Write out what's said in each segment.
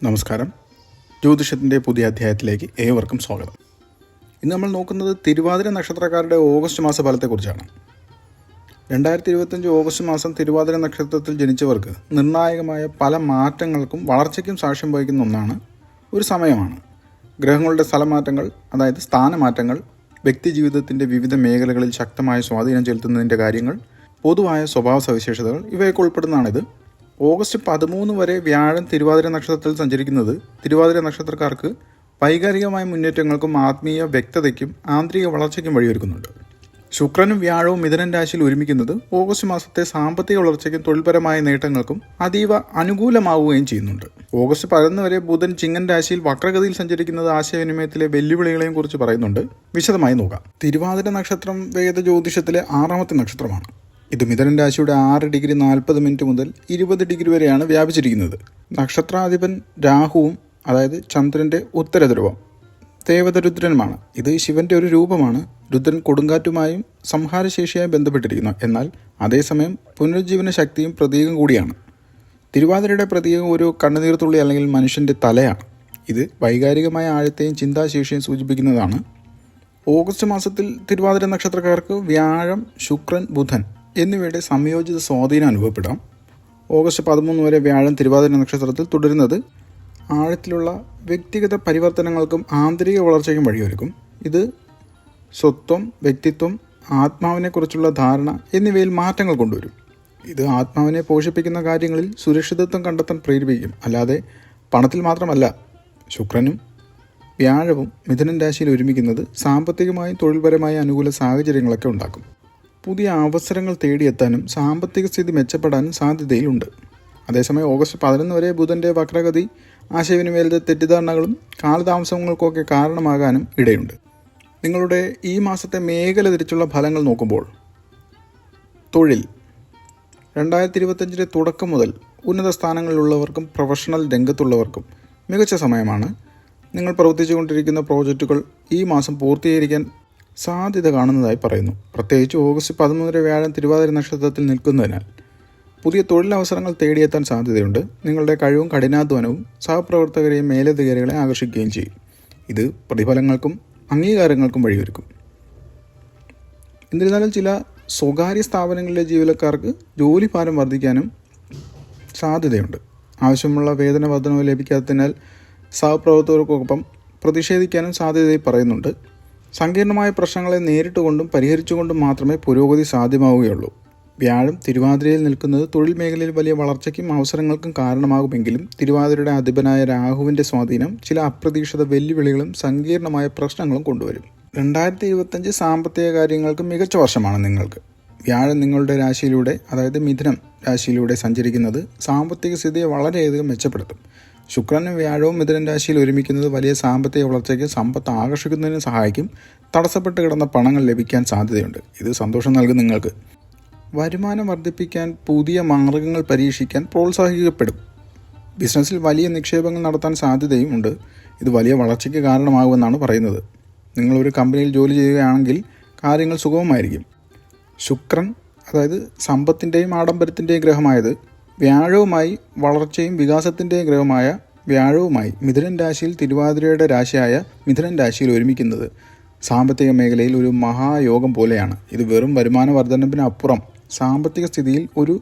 നമസ്കാരം. ജ്യോതിഷത്തിൻ്റെ പുതിയ അധ്യായത്തിലേക്ക് ഏവർക്കും സ്വാഗതം. ഇന്ന് നമ്മൾ നോക്കുന്നത് തിരുവാതിര നക്ഷത്രക്കാരുടെ ഓഗസ്റ്റ് മാസ ഫലത്തെക്കുറിച്ചാണ്. 2025 ഓഗസ്റ്റ് മാസം തിരുവാതിര നക്ഷത്രത്തിൽ ജനിച്ചവർക്ക് നിർണായകമായ പല മാറ്റങ്ങൾക്കും വളർച്ചയ്ക്കും സാക്ഷ്യം വഹിക്കുന്ന ഒന്നാണ്, ഒരു സമയമാണ്. ഗ്രഹങ്ങളുടെ സ്ഥലമാറ്റങ്ങൾ, അതായത് സ്ഥാനമാറ്റങ്ങൾ, വ്യക്തിജീവിതത്തിൻ്റെ വിവിധ മേഖലകളിൽ ശക്തമായ സ്വാധീനം ചെലുത്തുന്നതിൻ്റെ കാര്യങ്ങൾ, പൊതുവായ സ്വഭാവ സവിശേഷതകൾ ഇവയൊക്കെ ഉൾപ്പെടുന്നതാണിത്. ഓഗസ്റ്റ് 13 വരെ വ്യാഴം തിരുവാതിര നക്ഷത്രത്തിൽ സഞ്ചരിക്കുന്നത് തിരുവാതിര നക്ഷത്രക്കാർക്ക് വൈകാരികമായ മുന്നേറ്റങ്ങൾക്കും ആത്മീയ വ്യക്തതയ്ക്കും ആന്തരിക വളർച്ചയ്ക്കും വഴിയൊരുക്കുന്നുണ്ട്. ശുക്രനും വ്യാഴവും മിഥുനൻ രാശിയിൽ ഒരുമിക്കുന്നത് ഓഗസ്റ്റ് മാസത്തെ സാമ്പത്തിക വളർച്ചയ്ക്കും തൊഴിൽപരമായ നേട്ടങ്ങൾക്കും അതീവ അനുകൂലമാവുകയും ചെയ്യുന്നുണ്ട്. ഓഗസ്റ്റ് 11 വരെ ബുധൻ ചിങ്ങൻ രാശിയിൽ വക്രഗതിയിൽ സഞ്ചരിക്കുന്നത് ആശയവിനിമയത്തിലെ വെല്ലുവിളികളെയും കുറിച്ച് പറയുന്നുണ്ട്. വിശദമായി നോക്കാം. തിരുവാതിര നക്ഷത്രം വേദ ജ്യോതിഷത്തിലെ 6ാമത്തെ നക്ഷത്രമാണ്. ഇത് മിഥുനൻ രാശിയുടെ 6 ഡിഗ്രി 40 മിനിറ്റ് മുതൽ 20 ഡിഗ്രി വരെയാണ് വ്യാപിച്ചിരിക്കുന്നത്. നക്ഷത്രാധിപൻ രാഹുവും, അതായത് ചന്ദ്രൻ്റെ ഉത്തരധ്രുവം, ദേവതരുദ്രനുമാണ്. ഇത് ശിവന്റെ ഒരു രൂപമാണ്. രുദ്രൻ കൊടുങ്കാറ്റുമായും സംഹാരശേഷിയായി ബന്ധപ്പെട്ടിരിക്കുന്നു. എന്നാൽ അതേസമയം പുനരുജ്ജീവന ശക്തിയും പ്രതീകം കൂടിയാണ്. തിരുവാതിരയുടെ പ്രതീകം ഒരു കണ്ണുനീർത്തുള്ളി അല്ലെങ്കിൽ മനുഷ്യൻ്റെ തലയാണ്. ഇത് വൈകാരികമായ ആഴത്തെയും ചിന്താശേഷിയും സൂചിപ്പിക്കുന്നതാണ്. ഓഗസ്റ്റ് മാസത്തിൽ തിരുവാതിര നക്ഷത്രക്കാർക്ക് വ്യാഴം, ശുക്രൻ, ബുധൻ എന്നിവയുടെ സംയോജിത സ്വാധീനം അനുഭവപ്പെടാം. ഓഗസ്റ്റ് 13 വരെ വ്യാഴം തിരുവാതിര നക്ഷത്രത്തിൽ തുടരുന്നത് ആഴത്തിലുള്ള വ്യക്തിഗത പരിവർത്തനങ്ങൾക്കും ആന്തരിക വളർച്ചയ്ക്കും വഴിയൊരുക്കും. ഇത് സ്വത്വം, വ്യക്തിത്വം, ആത്മാവിനെക്കുറിച്ചുള്ള ധാരണ എന്നിവയിൽ മാറ്റങ്ങൾ കൊണ്ടുവരും. ഇത് ആത്മാവിനെ പോഷിപ്പിക്കുന്ന കാര്യങ്ങളിൽ സുരക്ഷിതത്വം കണ്ടെത്താൻ പ്രേരിപ്പിക്കും, അല്ലാതെ പണത്തിൽ മാത്രമല്ല. ശുക്രനും വ്യാഴവും മിഥുനൻ രാശിയിൽ ഒരുമിക്കുന്നത് സാമ്പത്തികമായും തൊഴിൽപരമായ അനുകൂല സാഹചര്യങ്ങളൊക്കെ ഉണ്ടാക്കും. പുതിയ അവസരങ്ങൾ തേടിയെത്താനും സാമ്പത്തിക സ്ഥിതി മെച്ചപ്പെടാനും സാധ്യതയിലുണ്ട്. അതേസമയം ഓഗസ്റ്റ് 11 വരെ ബുധൻ്റെ വക്രഗതി ആശയവിനിമയത്തിലെ തെറ്റിദ്ധാരണകളും കാലതാമസങ്ങൾക്കൊക്കെ കാരണമാകാനും ഇടയുണ്ട്. നിങ്ങളുടെ ഈ മാസത്തെ മേഖല തിരിച്ചുള്ള ഫലങ്ങൾ നോക്കുമ്പോൾ, തൊഴിൽ 2025 തുടക്കം മുതൽ ഉന്നത സ്ഥാനങ്ങളിലുള്ളവർക്കും പ്രൊഫഷണൽ രംഗത്തുള്ളവർക്കും മികച്ച സമയമാണ്. നിങ്ങൾ പ്രവർത്തിച്ചുകൊണ്ടിരിക്കുന്ന പ്രോജക്റ്റുകൾ ഈ മാസം പൂർത്തീകരിക്കാൻ സാധ്യത കാണുന്നതായി പറയുന്നു. പ്രത്യേകിച്ച് ഓഗസ്റ്റ് 13 വരെ വ്യാഴം തിരുവാതിര നക്ഷത്രത്തിൽ നിൽക്കുന്നതിനാൽ പുതിയ തൊഴിലവസരങ്ങൾ തേടിയെത്താൻ സാധ്യതയുണ്ട്. നിങ്ങളുടെ കഴിവും കഠിനാധ്വാനവും സഹപ്രവർത്തകരെയും മേലധികാരികളെ ആകർഷിക്കുകയും ചെയ്യും. ഇത് പ്രതിഫലങ്ങൾക്കും അംഗീകാരങ്ങൾക്കും വഴിയൊരുക്കും. എന്നിരുന്നാലും ചില സ്വകാര്യ സ്ഥാപനങ്ങളിലെ ജീവനക്കാർക്ക് ജോലിഭാരം വർദ്ധിക്കാനും സാധ്യതയുണ്ട്. ആവശ്യമുള്ള വേതന വർധനവ് ലഭിക്കാത്തതിനാൽ സഹപ്രവർത്തകർക്കൊപ്പം പ്രതിഷേധിക്കാനും സാധ്യതയായി പറയുന്നുണ്ട്. സങ്കീർണമായ പ്രശ്നങ്ങളെ നേരിട്ടുകൊണ്ടും പരിഹരിച്ചുകൊണ്ടും മാത്രമേ പുരോഗതി സാധ്യമാവുകയുള്ളൂ. വ്യാഴം തിരുവാതിരയിൽ നിൽക്കുന്നത് തൊഴിൽ മേഖലയിൽ വലിയ വളർച്ചയ്ക്കും അവസരങ്ങൾക്കും കാരണമാകുമെങ്കിലും തിരുവാതിരയുടെ അധിപനായ രാഹുവിൻ്റെ സ്വാധീനം ചില അപ്രതീക്ഷിത വെല്ലുവിളികളും സങ്കീർണമായ പ്രശ്നങ്ങളും കൊണ്ടുവരും. 2025 സാമ്പത്തിക കാര്യങ്ങൾക്ക് മികച്ച വർഷമാണ് നിങ്ങൾക്ക്. വ്യാഴം നിങ്ങളുടെ രാശിയിലൂടെ, അതായത് മിഥുനം രാശിയിലൂടെ സഞ്ചരിക്കുന്നത് സാമ്പത്തിക സ്ഥിതിയെ വളരെയധികം മെച്ചപ്പെടുത്തും. ശുക്രനും വ്യാഴവും മിഥുനൻ രാശിയിൽ ഒരുമിക്കുന്നത് വലിയ സാമ്പത്തിക വളർച്ചയ്ക്ക് സമ്പത്ത് ആകർഷിക്കുന്നതിന് സഹായിക്കും. തടസ്സപ്പെട്ട് കിടന്ന പണങ്ങൾ ലഭിക്കാൻ സാധ്യതയുണ്ട്. ഇത് സന്തോഷം നൽകും. നിങ്ങൾക്ക് വരുമാനം വർദ്ധിപ്പിക്കാൻ പുതിയ മാർഗങ്ങൾ പരീക്ഷിക്കാൻ പ്രോത്സാഹിക്കപ്പെടും. ബിസിനസ്സിൽ വലിയ നിക്ഷേപങ്ങൾ നടത്താൻ സാധ്യതയും ഉണ്ട്. ഇത് വലിയ വളർച്ചയ്ക്ക് കാരണമാകുമെന്നാണ് പറയുന്നത്. നിങ്ങളൊരു കമ്പനിയിൽ ജോലി ചെയ്യുകയാണെങ്കിൽ കാര്യങ്ങൾ സുഗമമായിരിക്കും. ശുക്രൻ, അതായത് സമ്പത്തിൻ്റെയും ആഡംബരത്തിൻ്റെയും ഗ്രഹമായത്, വ്യാഴവുമായി വളർച്ചയും വികാസത്തിൻ്റെയും ഗ്രഹമായ വ്യാഴവുമായി മിഥുനൻ രാശിയിൽ തിരുവാതിരയുടെ രാശിയായ മിഥുനൻ രാശിയിൽ ഒരുമിക്കുന്നത് സാമ്പത്തിക മേഖലയിൽ ഒരു മഹായോഗം പോലെയാണ്. ഇത് വെറും വരുമാന വർധനവിനപ്പുറം സാമ്പത്തിക സ്ഥിതിയിൽ ഒരു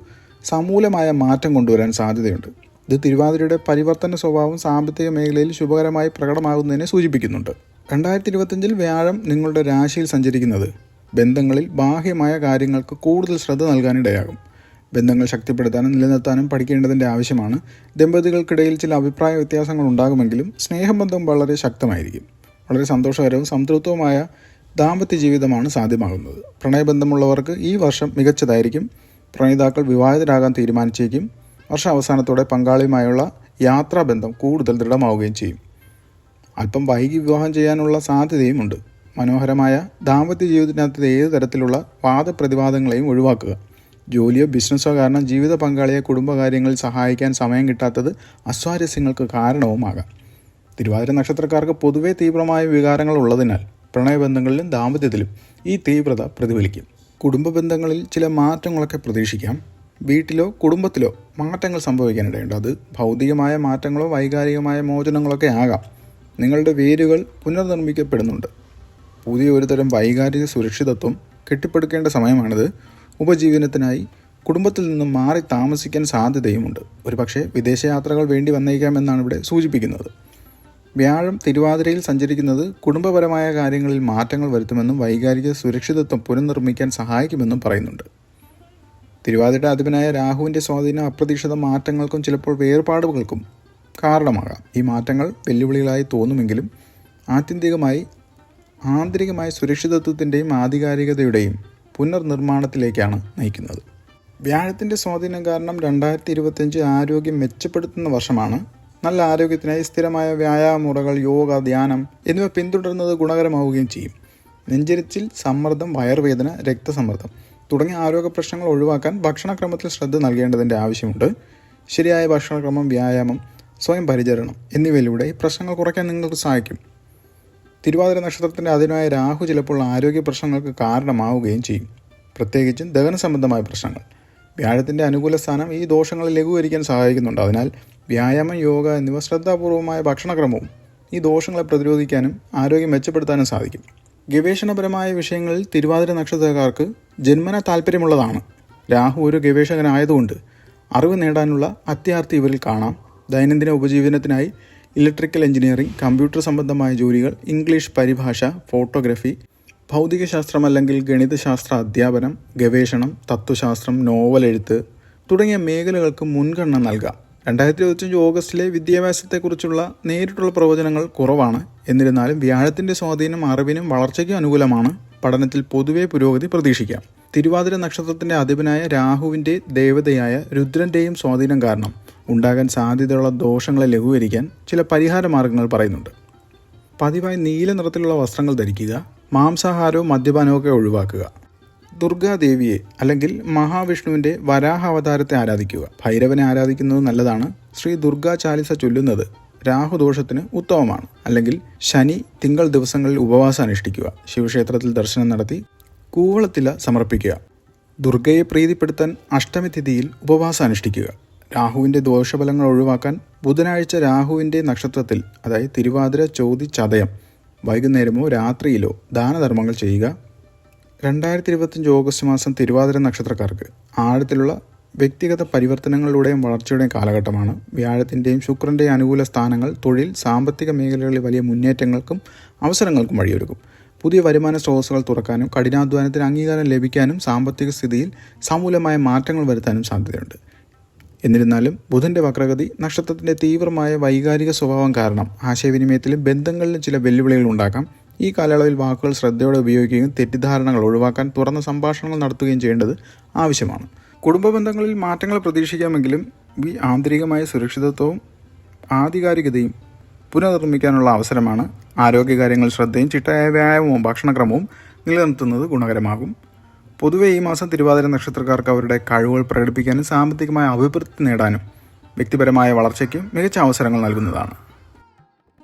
സമൂലമായ മാറ്റം കൊണ്ടുവരാൻ സാധ്യതയുണ്ട്. ഇത് തിരുവാതിരയുടെ പരിവർത്തന സ്വഭാവം സാമ്പത്തിക മേഖലയിൽ ശുഭകരമായി പ്രകടമാകുന്നതിനെ സൂചിപ്പിക്കുന്നുണ്ട്. 2025 വ്യാഴം നിങ്ങളുടെ രാശിയിൽ സഞ്ചരിക്കുന്നത് ബന്ധങ്ങളിൽ ബാഹ്യമായ കാര്യങ്ങൾക്ക് കൂടുതൽ ശ്രദ്ധ നൽകാനിടയാകും. ബന്ധങ്ങൾ ശക്തിപ്പെടുത്താനും നിലനിർത്താനും പഠിക്കേണ്ടതിൻ്റെ ആവശ്യമാണ്. ദമ്പതികൾക്കിടയിൽ ചില അഭിപ്രായ വ്യത്യാസങ്ങൾ ഉണ്ടാകുമെങ്കിലും സ്നേഹബന്ധം വളരെ ശക്തമായിരിക്കും. വളരെ സന്തോഷകരവും സംതൃപ്തവുമായ ദാമ്പത്യ ജീവിതമാണ് സാധ്യമാകുന്നത്. പ്രണയബന്ധമുള്ളവർക്ക് ഈ വർഷം മികച്ചതായിരിക്കും. പ്രണയിതാക്കൾ വിവാഹിതരാകാൻ തീരുമാനിച്ചേക്കും. വർഷാവസാനത്തോടെ പങ്കാളിയുമായുള്ള യാത്രാബന്ധം കൂടുതൽ ദൃഢമാവുകയും ചെയ്യും. അല്പം വൈകി വിവാഹം ചെയ്യാനുള്ള സാധ്യതയുമുണ്ട്. മനോഹരമായ ദാമ്പത്യ ജീവിതത്തിനകത്ത് ഏത് തരത്തിലുള്ള വാദപ്രതിവാദങ്ങളെയും ഒഴിവാക്കുക. ജോലിയോ ബിസിനസ്സോ കാരണം ജീവിത പങ്കാളിയെ കുടുംബകാര്യങ്ങളിൽ സഹായിക്കാൻ സമയം കിട്ടാത്തത് അസ്വാരസ്യങ്ങൾക്ക് കാരണവുമാകാം. തിരുവാതിര നക്ഷത്രക്കാർക്ക് പൊതുവെ തീവ്രമായ വികാരങ്ങൾ ഉള്ളതിനാൽ പ്രണയബന്ധങ്ങളിലും ദാമ്പത്യത്തിലും ഈ തീവ്രത പ്രതിഫലിക്കും. കുടുംബ ബന്ധങ്ങളിൽ ചില മാറ്റങ്ങളൊക്കെ പ്രതീക്ഷിക്കാം. വീട്ടിലോ കുടുംബത്തിലോ മാറ്റങ്ങൾ സംഭവിക്കാനിടയുണ്ട്. അത് ഭൗതികമായ മാറ്റങ്ങളോ വൈകാരികമായ മോചനങ്ങളൊക്കെ ആകാം. നിങ്ങളുടെ വേരുകൾ പുനർനിർമ്മിക്കപ്പെടുന്നുണ്ട്. പുതിയ ഒരു തരം വൈകാരിക സുരക്ഷിതത്വം കെട്ടിപ്പടുക്കേണ്ട സമയമാണിത്. ഉപജീവനത്തിനായി കുടുംബത്തിൽ നിന്നും മാറി താമസിക്കാൻ സാധ്യതയുമുണ്ട്. ഒരുപക്ഷെ വിദേശയാത്രകൾ വേണ്ടി വന്നേക്കാമെന്നാണ് ഇവിടെ സൂചിപ്പിക്കുന്നത്. വ്യാഴം തിരുവാതിരയിൽ സഞ്ചരിക്കുന്നത് കുടുംബപരമായ കാര്യങ്ങളിൽ മാറ്റങ്ങൾ വരുത്തുമെന്നും വൈകാരിക സുരക്ഷിതത്വം പുനർനിർമ്മിക്കാൻ സഹായിക്കുമെന്നും പറയുന്നുണ്ട്. തിരുവാതിരയുടെ അധിപനായ രാഹുവിൻ്റെ സ്വാധീനം അപ്രതീക്ഷിത മാറ്റങ്ങൾക്കും ചിലപ്പോൾ വേർപാടുകൾക്കും കാരണമാകാം. ഈ മാറ്റങ്ങൾ വെല്ലുവിളികളായി തോന്നുമെങ്കിലും ആന്തരികമായ സുരക്ഷിതത്വത്തിൻ്റെയും ആധികാരികതയുടെയും പുനർനിർമ്മാണത്തിലേക്കാണ് നയിക്കുന്നത്. വ്യാഴത്തിൻ്റെ സ്വാധീനം കാരണം 2025 ആരോഗ്യം മെച്ചപ്പെടുത്തുന്ന വർഷമാണ്. നല്ല ആരോഗ്യത്തിനായി സ്ഥിരമായ വ്യായാമമുറകൾ, യോഗ, ധ്യാനം എന്നിവ പിന്തുടരുന്നത് ഗുണകരമാവുകയും ചെയ്യും. നെഞ്ചരിച്ചിൽ, സമ്മർദ്ദം, വയറുവേദന, രക്തസമ്മർദ്ദം തുടങ്ങിയ ആരോഗ്യ പ്രശ്നങ്ങൾ ഒഴിവാക്കാൻ ഭക്ഷണക്രമത്തിൽ ശ്രദ്ധ നൽകേണ്ടതിൻ്റെ ആവശ്യമുണ്ട്. ശരിയായ ഭക്ഷണക്രമം, വ്യായാമം, സ്വയം പരിചരണം എന്നിവയിലൂടെ ഈ പ്രശ്നങ്ങൾ കുറയ്ക്കാൻ നിങ്ങൾക്ക് സഹായിക്കും. തിരുവാതിര നക്ഷത്രത്തിൻ്റെ അധിപനായ രാഹു ചിലപ്പോൾ ആരോഗ്യ പ്രശ്നങ്ങൾക്ക് കാരണമാവുകയും ചെയ്യും, പ്രത്യേകിച്ചും ദഹന സംബന്ധമായ പ്രശ്നങ്ങൾ. വ്യാഴത്തിൻ്റെ അനുകൂല സ്ഥാനം ഈ ദോഷങ്ങളെ ലഘൂകരിക്കാൻ സഹായിക്കുന്നുണ്ട്. അതിനാൽ വ്യായാമം, യോഗ എന്നിവ ശ്രദ്ധാപൂർവമായ ഭക്ഷണക്രമവും ഈ ദോഷങ്ങളെ പ്രതിരോധിക്കാനും ആരോഗ്യം മെച്ചപ്പെടുത്താനും സാധിക്കും. ഗവേഷണപരമായ വിഷയങ്ങളിൽ തിരുവാതിര നക്ഷത്രക്കാർക്ക് ജന്മന താല്പര്യമുള്ളതാണ്. രാഹു ഒരു ഗവേഷകനായതുകൊണ്ട് അറിവ് നേടാനുള്ള അത്യാർത്തി ഇവരിൽ കാണാം. ദൈനംദിന ഉപജീവനത്തിനായി ഇലക്ട്രിക്കൽ എഞ്ചിനീയറിംഗ്, കമ്പ്യൂട്ടർ സംബന്ധമായ ജോലികൾ, ഇംഗ്ലീഷ് പരിഭാഷ, ഫോട്ടോഗ്രാഫി, ഭൗതികശാസ്ത്രം അല്ലെങ്കിൽ ഗണിതശാസ്ത്ര അധ്യാപനം, ഗവേഷണം, തത്വശാസ്ത്രം, നോവൽ എഴുത്ത് തുടങ്ങിയ മേഖലകൾക്ക് മുൻഗണന നൽകാം. 2025 ഓഗസ്റ്റിലെ വിദ്യാഭ്യാസത്തെക്കുറിച്ചുള്ള നേരിട്ടുള്ള പ്രവചനങ്ങൾ കുറവാണ്. എന്നിരുന്നാലും വ്യാഴത്തിൻ്റെ സ്വാധീനം അറിവിനും വളർച്ചയ്ക്കും അനുകൂലമാണ്. പഠനത്തിൽ പൊതുവെ പുരോഗതി പ്രതീക്ഷിക്കാം. തിരുവാതിര നക്ഷത്രത്തിൻ്റെ അധിപനായ രാഹുവിൻ്റെ ദേവതയായ രുദ്രൻ്റെയും സ്വാധീനം കാരണം ഉണ്ടാകാൻ സാധ്യതയുള്ള ദോഷങ്ങളെ ലഘൂകരിക്കാൻ ചില പരിഹാര മാർഗങ്ങൾ പറയുന്നുണ്ട്. പതിവായി നീല നിറത്തിലുള്ള വസ്ത്രങ്ങൾ ധരിക്കുക. മാംസാഹാരവും മദ്യപാനവും ഒക്കെ ഒഴിവാക്കുക. ദുർഗാദേവിയെ അല്ലെങ്കിൽ മഹാവിഷ്ണുവിൻ്റെ വരാഹ അവതാരത്തെ ആരാധിക്കുക. ഭൈരവനെ ആരാധിക്കുന്നത് നല്ലതാണ്. ശ്രീ ദുർഗാ ചാലിസ ചൊല്ലുന്നത് രാഹുദോഷത്തിന് ഉത്തമമാണ്. അല്ലെങ്കിൽ ശനി, തിങ്കൾ ദിവസങ്ങളിൽ ഉപവാസം അനുഷ്ഠിക്കുക. ശിവക്ഷേത്രത്തിൽ ദർശനം നടത്തി കൂവളത്തില സമർപ്പിക്കുക. ദുർഗയെ പ്രീതിപ്പെടുത്താൻ അഷ്ടമി തിഥിയിൽ ഉപവാസം അനുഷ്ഠിക്കുക. രാഹുവിൻ്റെ ദോഷഫലങ്ങൾ ഒഴിവാക്കാൻ ബുധനാഴ്ച രാഹുവിൻ്റെ നക്ഷത്രത്തിൽ, അതായത് തിരുവാതിര, ചോതി, ചതയം വൈകുന്നേരമോ രാത്രിയിലോ ദാനധർമ്മങ്ങൾ ചെയ്യുക. 2025 ഓഗസ്റ്റ് മാസം തിരുവാതിര നക്ഷത്രക്കാർക്ക് ആഴത്തിലുള്ള വ്യക്തിഗത പരിവർത്തനങ്ങളിലൂടെയും വളർച്ചയുടെയും കാലഘട്ടമാണ്. വ്യാഴത്തിൻ്റെയും ശുക്രൻ്റെയും അനുകൂല സ്ഥാനങ്ങൾ തൊഴിൽ, സാമ്പത്തിക മേഖലകളിൽ വലിയ മുന്നേറ്റങ്ങൾക്കും അവസരങ്ങൾക്കും വഴിയൊരുക്കും. പുതിയ വരുമാന സ്രോതസ്സുകൾ തുറക്കാനും കഠിനാധ്വാനത്തിന് അംഗീകാരം ലഭിക്കാനും സാമ്പത്തിക സ്ഥിതിയിൽ സമൂലമായ മാറ്റങ്ങൾ വരുത്താനും സാധ്യതയുണ്ട്. എന്നിരുന്നാലും ബുധൻ്റെ വക്രഗതി നക്ഷത്രത്തിൻ്റെ തീവ്രമായ വൈകാരിക സ്വഭാവം കാരണം ആശയവിനിമയത്തിലും ബന്ധങ്ങളിലും ചില വെല്ലുവിളികൾ ഉണ്ടാക്കാം. ഈ കാലയളവിൽ വാക്കുകൾ ശ്രദ്ധയോടെ ഉപയോഗിക്കുകയും തെറ്റിദ്ധാരണകൾ ഒഴിവാക്കാൻ തുറന്ന സംഭാഷണങ്ങൾ നടത്തുകയും ചെയ്യേണ്ടത് ആവശ്യമാണ്. കുടുംബ ബന്ധങ്ങളിൽ മാറ്റങ്ങൾ പ്രതീക്ഷിക്കാമെങ്കിലും ഈ ആന്തരികമായ സുരക്ഷിതത്വവും ആധികാരികതയും പുനർനിർമ്മിക്കാനുള്ള അവസരമാണ്. ആരോഗ്യകാര്യങ്ങൾ ശ്രദ്ധയും ചിട്ടയായ വ്യായാമവും ഭക്ഷണക്രമവും നിലനിർത്തുന്നത് ഗുണകരമാകും. പൊതുവെ ഈ മാസം തിരുവാതിര നക്ഷത്രക്കാർക്ക് അവരുടെ കഴിവുകൾ പ്രകടിപ്പിക്കാനും സാമ്പത്തികമായ അഭിവൃദ്ധി നേടാനും വ്യക്തിപരമായ വളർച്ചയ്ക്കും മികച്ച അവസരങ്ങൾ നൽകുന്നതാണ്.